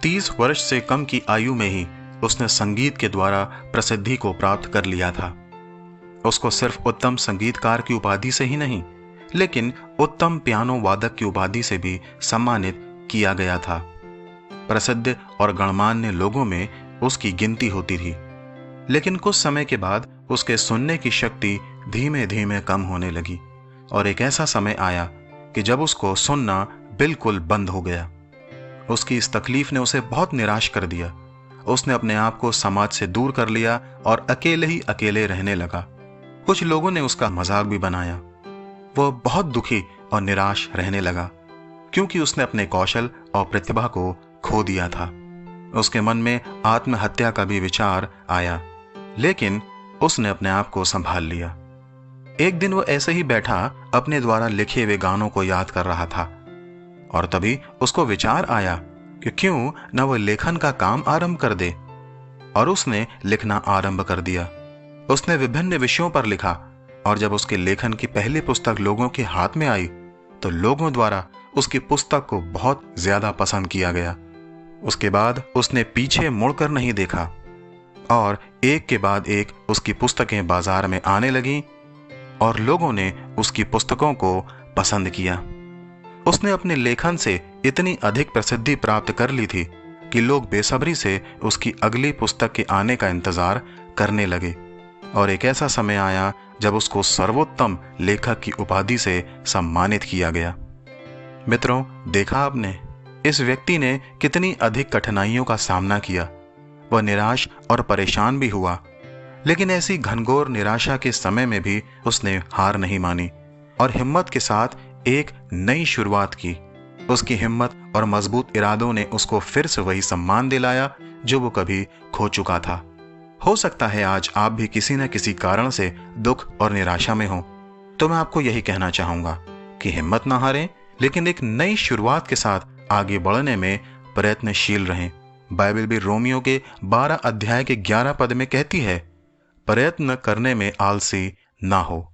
30 वर्ष से कम की आयु में ही उसने संगीत के द्वारा प्रसिद्धि को प्राप्त कर लिया था। उसको सिर्फ उत्तम संगीतकार की उपाधि से ही नहीं, लेकिन उत्तम पियानो वादक की उपाधि से भी सम्मानित किया गया था। प्रसिद्ध और गणमान्य लोगों में उसकी गिनती होती थी, लेकिन कुछ समय के बाद उसके सुनने की शक्ति धीमे धीमे कम होने लगी और एक ऐसा समय आया कि जब उसको सुनना बिल्कुल बंद हो गया। उसकी इस तकलीफ ने उसे बहुत निराश कर दिया। उसने अपने आप को समाज से दूर कर लिया और अकेले ही अकेले रहने लगा। कुछ लोगों ने उसका मजाक भी बनाया। वह बहुत दुखी और निराश रहने लगा, क्योंकि उसने अपने कौशल और प्रतिभा को खो दिया था। उसके मन में आत्महत्या का भी विचार आया, लेकिन उसने अपने आप को संभाल लिया। एक दिन वो ऐसे ही बैठा अपने द्वारा लिखे हुए गानों को याद कर रहा था, और तभी उसको विचार आया कि क्यों न वो लेखन का काम आरंभ कर दे। और उसने लिखना आरंभ कर दिया। उसने विभिन्न विषयों पर लिखा, और जब उसके लेखन की पहली पुस्तक लोगों के हाथ में आई तो लोगों द्वारा उसकी पुस्तक को बहुत ज्यादा पसंद किया गया। उसके बाद उसने पीछे मुड़कर नहीं देखा और एक के बाद एक उसकी पुस्तकें बाजार में आने लगीं और लोगों ने उसकी पुस्तकों को पसंद किया। उसने अपने लेखन से इतनी अधिक प्रसिद्धि प्राप्त कर ली थी कि लोग बेसब्री से उसकी अगली पुस्तक के आने का इंतजार करने लगे, और एक ऐसा समय आया जब उसको सर्वोत्तम लेखक की उपाधि से सम्मानित किया गया। मित्रों, देखा आपने, इस व्यक्ति ने कितनी अधिक कठिनाइयों का सामना किया। वह निराश और परेशान भी हुआ, लेकिन ऐसी घनघोर निराशा के समय में भी उसने हार नहीं मानी और हिम्मत के साथ एक नई शुरुआत की। उसकी हिम्मत और मजबूत इरादों ने उसको फिर से वही सम्मान दिलाया जो वो कभी खो चुका था। हो सकता है आज आप भी किसी न किसी कारण से दुख और निराशा में हो, तो मैं आपको यही कहना चाहूंगा कि हिम्मत ना हारें, लेकिन एक नई शुरुआत के साथ आगे बढ़ने में प्रयत्नशील रहें। बाइबल भी रोमियो के 12 अध्याय के 11 पद में कहती है, प्रयत्न करने में आलसी ना हो।